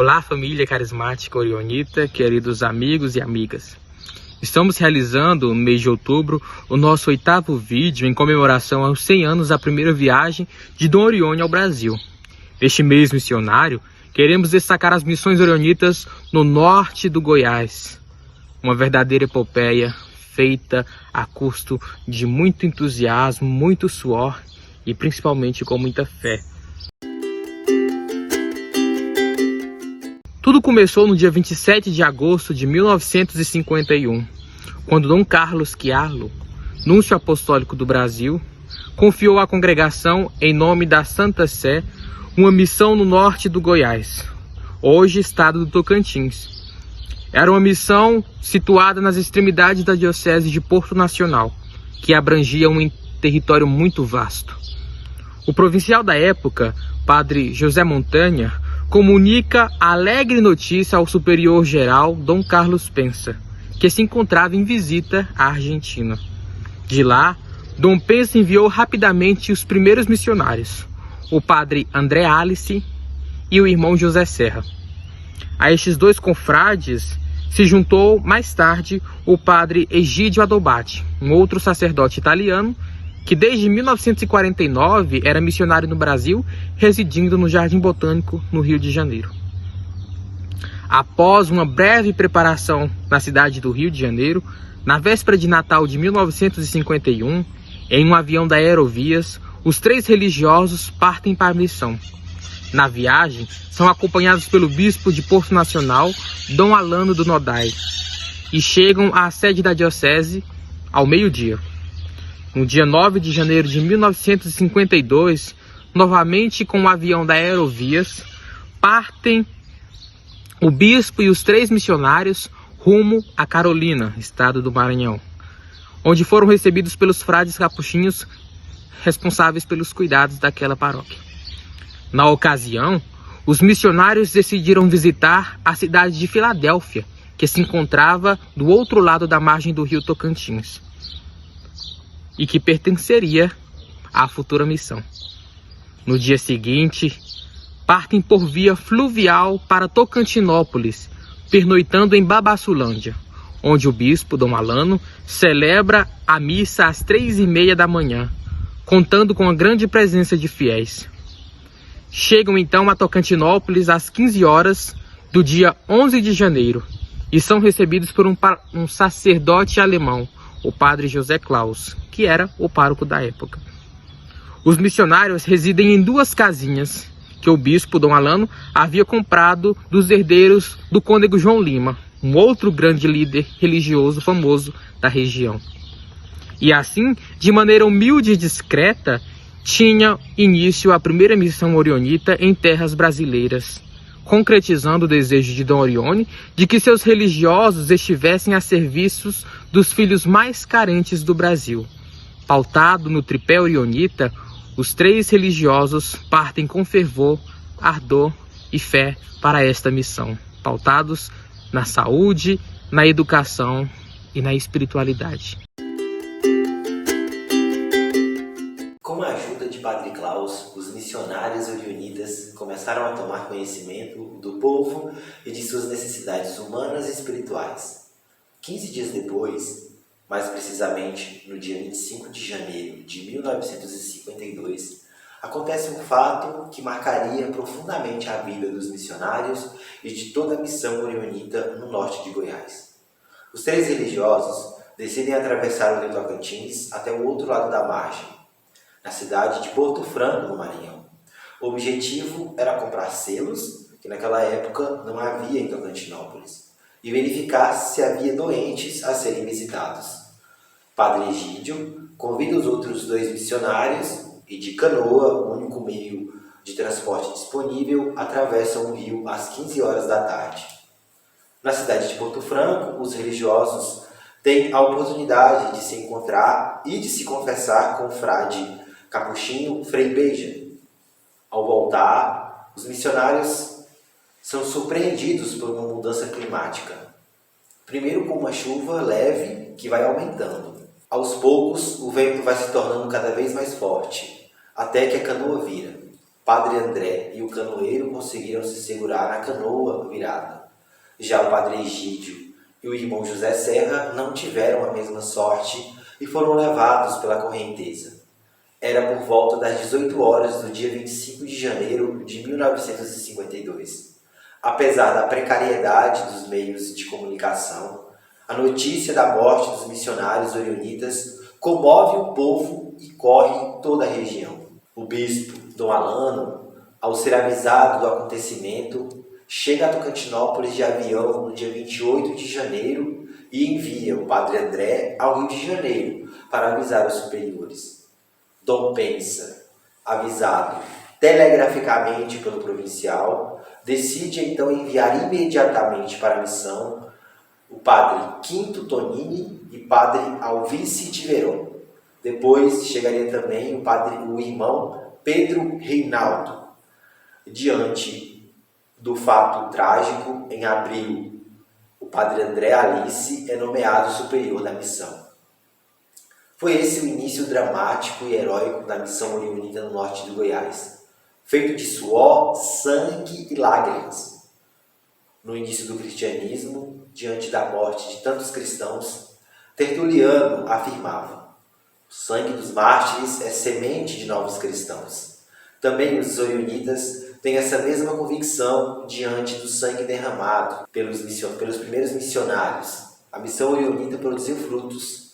Olá, família carismática orionita, queridos amigos e amigas. Estamos realizando, no mês de outubro, o nosso 8º vídeo em comemoração aos 100 anos da primeira viagem de Dom Orione ao Brasil. Neste mês missionário, queremos destacar as missões orionitas no norte do Goiás. Uma verdadeira epopeia feita a custo de muito entusiasmo, muito suor e principalmente com muita fé. Tudo começou no dia 27 de agosto de 1951, quando Dom Carlos Chiarlo, núncio apostólico do Brasil, confiou à congregação, em nome da Santa Sé, uma missão no norte do Goiás, hoje estado do Tocantins. Era uma missão situada nas extremidades da diocese de Porto Nacional, que abrangia um território muito vasto. O provincial da época, padre José Montanha, comunica a alegre notícia ao superior geral Dom Carlos Pensa, que se encontrava em visita à Argentina. De lá, Dom Pensa enviou rapidamente os primeiros missionários, o padre André Alice e o irmão José Serra. A estes dois confrades se juntou mais tarde o padre Egídio Adobati, um outro sacerdote italiano que desde 1949 era missionário no Brasil, residindo no Jardim Botânico, no Rio de Janeiro. Após uma breve preparação na cidade do Rio de Janeiro, na véspera de Natal de 1951, em um avião da Aerovias, os 3 religiosos partem para a missão. Na viagem, são acompanhados pelo bispo de Porto Nacional, Dom Alano do Nodai, e chegam à sede da diocese ao meio-dia. No dia 9 de janeiro de 1952, novamente com o avião da Aerovias, partem o bispo e os 3 missionários rumo a Carolina, estado do Maranhão, onde foram recebidos pelos frades capuchinhos responsáveis pelos cuidados daquela paróquia. Na ocasião, os missionários decidiram visitar a cidade de Filadélfia, que se encontrava do outro lado da margem do rio Tocantins, e que pertenceria à futura missão. No dia seguinte, partem por via fluvial para Tocantinópolis, pernoitando em Babassulândia, onde o bispo, Dom Alano, celebra a missa às 3h30 da manhã, contando com a grande presença de fiéis. Chegam então a Tocantinópolis às 15 horas do dia 11 de janeiro e são recebidos por um sacerdote alemão, o padre José Claus, que era o pároco da época. Os missionários residem em 2 casinhas que o bispo Dom Alano havia comprado dos herdeiros do cônego João Lima, um outro grande líder religioso famoso da região. E assim, de maneira humilde e discreta, tinha início a primeira missão orionita em terras brasileiras, concretizando o desejo de Dom Orione de que seus religiosos estivessem a serviços dos filhos mais carentes do Brasil. Pautado no tripé orionita, os 3 religiosos partem com fervor, ardor e fé para esta missão, pautados na saúde, na educação e na espiritualidade. Com a ajuda de Padre Claus, os missionários orionitas começaram a tomar conhecimento do povo e de suas necessidades humanas e espirituais. 15 dias depois, mais precisamente no dia 25 de janeiro de 1952, acontece um fato que marcaria profundamente a vida dos missionários e de toda a missão orionita no norte de Goiás. Os 3 religiosos decidem atravessar o rio Tocantins até o outro lado da margem, na cidade de Porto Franco, no Maranhão. O objetivo era comprar selos, que naquela época não havia em Tocantinópolis, e verificar se havia doentes a serem visitados. Padre Egídio convida os outros 2 missionários e de canoa, o único meio de transporte disponível, atravessam o rio às 15 horas da tarde. Na cidade de Porto Franco, os religiosos têm a oportunidade de se encontrar e de se confessar com o frade capuchinho Frei Beija. Ao voltar, os missionários são surpreendidos por uma mudança climática. Primeiro com uma chuva leve que vai aumentando. Aos poucos, o vento vai se tornando cada vez mais forte, até que a canoa vira. Padre André e o canoeiro conseguiram se segurar na canoa virada. Já o Padre Egídio e o irmão José Serra não tiveram a mesma sorte e foram levados pela correnteza. Era por volta das 18 horas do dia 25 de janeiro de 1952. Apesar da precariedade dos meios de comunicação, a notícia da morte dos missionários orionitas comove o povo e corre toda a região. O bispo Dom Alano, ao ser avisado do acontecimento, chega a Tocantinópolis de avião no dia 28 de janeiro e envia o Padre André ao Rio de Janeiro para avisar os superiores. Dom Pensa, avisado telegraficamente pelo provincial, decide então enviar imediatamente para a missão o Padre Quinto Tonini e Padre Alvice Tiveron. Depois chegaria também o irmão Pedro Reinaldo. Diante do fato trágico, em abril, o Padre André Alice é nomeado superior da missão. Foi esse o início dramático e heróico da missão oriunida no norte do Goiás, feito de suor, sangue e lágrimas. No início do cristianismo, diante da morte de tantos cristãos, Tertuliano afirmava: o sangue dos mártires é semente de novos cristãos. Também os orionitas têm essa mesma convicção diante do sangue derramado pelos primeiros missionários. A missão orionita produziu frutos,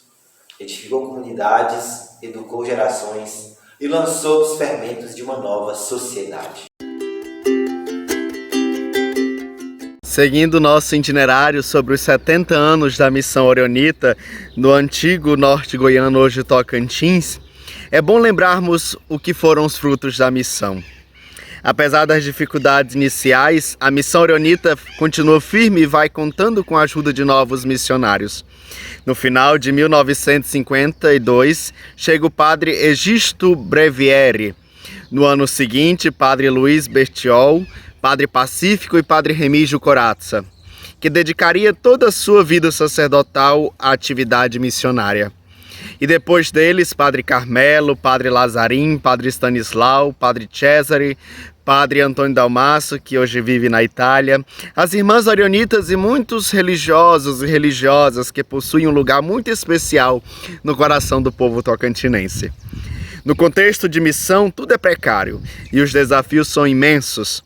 edificou comunidades, educou gerações e lançou os fermentos de uma nova sociedade. Seguindo nosso itinerário sobre os 70 anos da missão orionita no antigo norte goiano, hoje Tocantins, é bom lembrarmos o que foram os frutos da missão. Apesar das dificuldades iniciais, a missão orionita continua firme e vai contando com a ajuda de novos missionários. No final de 1952, chega o padre Egisto Brevieri. No ano seguinte, padre Luiz Bertiol, padre Pacífico e padre Remígio Corazza, que dedicaria toda a sua vida sacerdotal à atividade missionária. E depois deles, padre Carmelo, padre Lazarim, padre Stanislau, padre Cesare, padre Antônio Dalmasso, que hoje vive na Itália, as irmãs orionitas e muitos religiosos e religiosas que possuem um lugar muito especial no coração do povo tocantinense. No contexto de missão, tudo é precário e os desafios são imensos.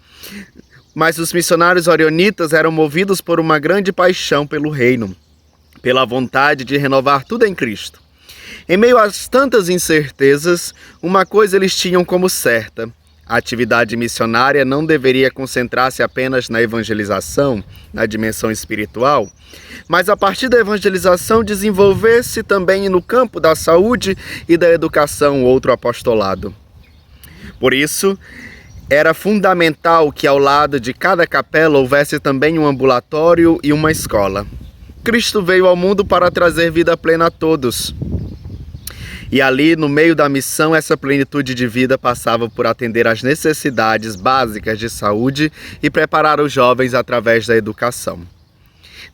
Mas os missionários orionitas eram movidos por uma grande paixão pelo reino, pela vontade de renovar tudo em Cristo. Em meio a tantas incertezas, uma coisa eles tinham como certa: a atividade missionária não deveria concentrar-se apenas na evangelização, na dimensão espiritual, mas a partir da evangelização desenvolver-se também no campo da saúde e da educação outro apostolado. Por isso, era fundamental que ao lado de cada capela houvesse também um ambulatório e uma escola. Cristo veio ao mundo para trazer vida plena a todos. E ali, no meio da missão, essa plenitude de vida passava por atender às necessidades básicas de saúde e preparar os jovens através da educação.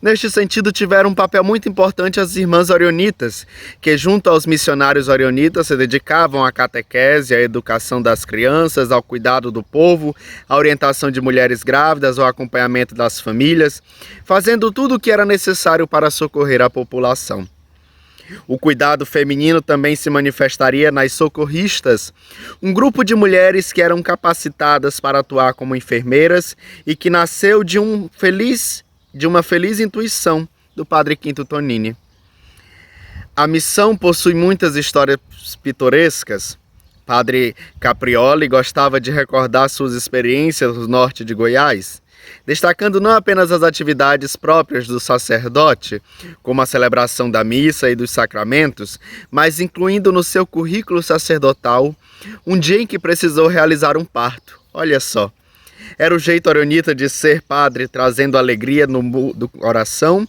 Neste sentido, tiveram um papel muito importante as irmãs orionitas, que junto aos missionários orionitas se dedicavam à catequese, à educação das crianças, ao cuidado do povo, à orientação de mulheres grávidas, ao acompanhamento das famílias, fazendo tudo o que era necessário para socorrer a população. O cuidado feminino também se manifestaria nas socorristas, um grupo de mulheres que eram capacitadas para atuar como enfermeiras e que nasceu de uma feliz intuição do padre Quinto Tonini. A missão possui muitas histórias pitorescas. Padre Caprioli gostava de recordar suas experiências no norte de Goiás, destacando não apenas as atividades próprias do sacerdote, como a celebração da missa e dos sacramentos, mas incluindo no seu currículo sacerdotal um dia em que precisou realizar um parto. Olha só, era o jeito orionita de ser padre, trazendo alegria do coração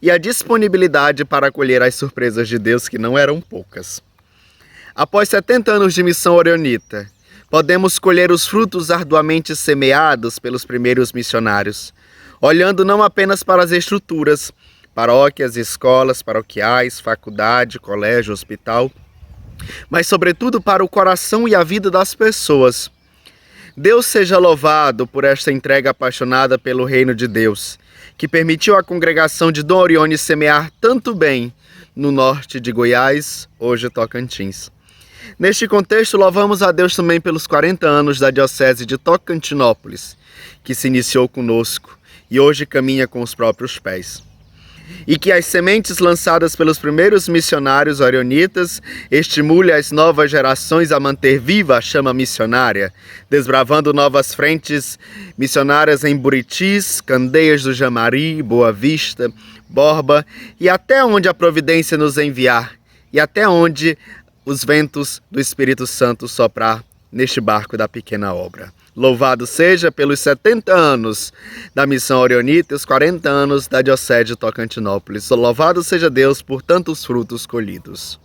e a disponibilidade para acolher as surpresas de Deus, que não eram poucas. Após 70 anos de missão orionita, podemos colher os frutos arduamente semeados pelos primeiros missionários, olhando não apenas para as estruturas, paróquias, escolas paroquiais, faculdade, colégio, hospital, mas sobretudo para o coração e a vida das pessoas. Deus seja louvado por esta entrega apaixonada pelo reino de Deus, que permitiu à congregação de Dom Orione semear tanto bem no norte de Goiás, hoje Tocantins. Neste contexto, louvamos a Deus também pelos 40 anos da Diocese de Tocantinópolis, que se iniciou conosco e hoje caminha com os próprios pés. E que as sementes lançadas pelos primeiros missionários orionitas estimule as novas gerações a manter viva a chama missionária, desbravando novas frentes missionárias em Buritis, Candeias do Jamari, Boa Vista, Borba e até onde a providência nos enviar e até onde os ventos do Espírito Santo soprar neste barco da pequena obra. Louvado seja pelos 70 anos da Missão Orionita e os 40 anos da Diocese de Tocantinópolis. Louvado seja Deus por tantos frutos colhidos.